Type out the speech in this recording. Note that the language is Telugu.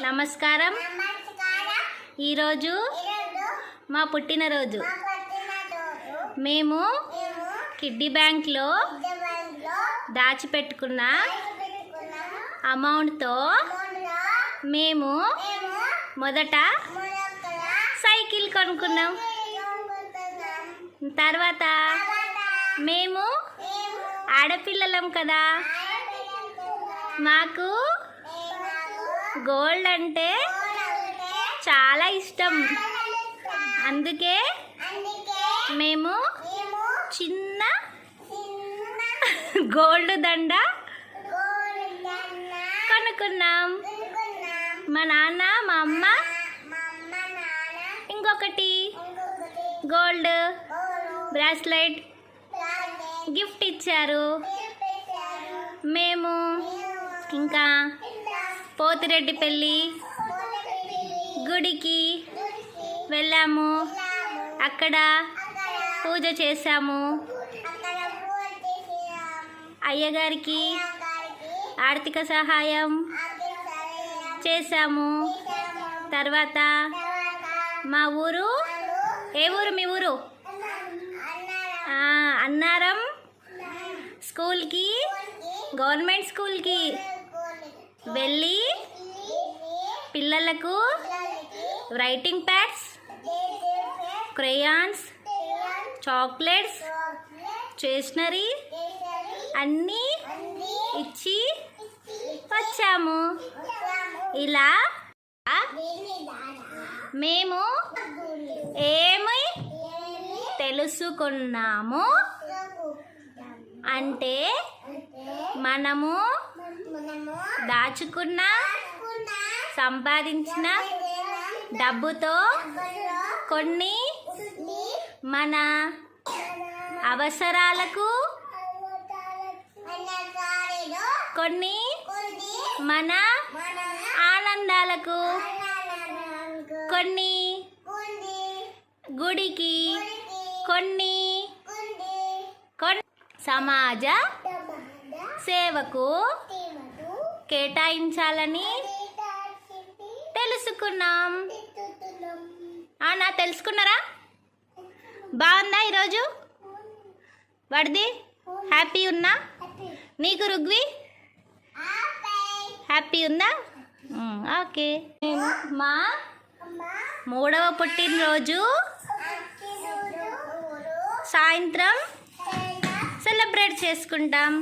నమస్కారం. ఈరోజు మా పుట్టినరోజు. మేము కిడ్డీ బ్యాంక్లో దాచిపెట్టుకున్న అమౌంట్తో మేము మొదట సైకిల్ కొనుక్కున్నాం. తర్వాత మేము ఆడపిల్లలం కదా, మాకు గోల్డ్ అంటే చాలా ఇష్టం. అందుకే మేము చిన్న గోల్డ్ దండ కొనుక్కున్నాం. మా నాన్న మా అమ్మ ఇంకొకటి గోల్డ్ బ్రాస్లెట్ గిఫ్ట్ ఇచ్చారు. మేము ఇంకా పోతిరెడ్డిపల్లి గుడికి వెళ్ళాము. అక్కడ పూజ చేశాము. అయ్యగారికి ఆర్థిక సహాయం చేశాము. తర్వాత మా ఊరు, ఏ ఊరు మీ ఊరు? అన్నారం స్కూల్కి, గవర్నమెంట్ స్కూల్కి వెళ్ళి పిల్లలకు writing pads, crayons, chocolates, stationery అన్నీ ఇచ్చి వచ్చాము. ఇలా మేము ఏమి తెలుసుకున్నాము అంటే, మనము దాచుకున్న సంపాదించిన డబ్బుతో కొన్ని మన అవసరాలకు, కొన్ని మన ఆనందాలకు, కొన్ని గుడికి, కొన్ని సమాజ సేవకు కేటాయించాలని తెలుసుకున్నాం. తెలుసుకున్నారా? బాగుందా ఈరోజు? వడ్ది హ్యాపీ ఉన్నా? నీకు రుగ్వి హ్యాపీ ఉందా? ఓకే. మా 3వ పుట్టినరోజు సాయంత్రం సెలబ్రేట్ చేసుకుంటాం.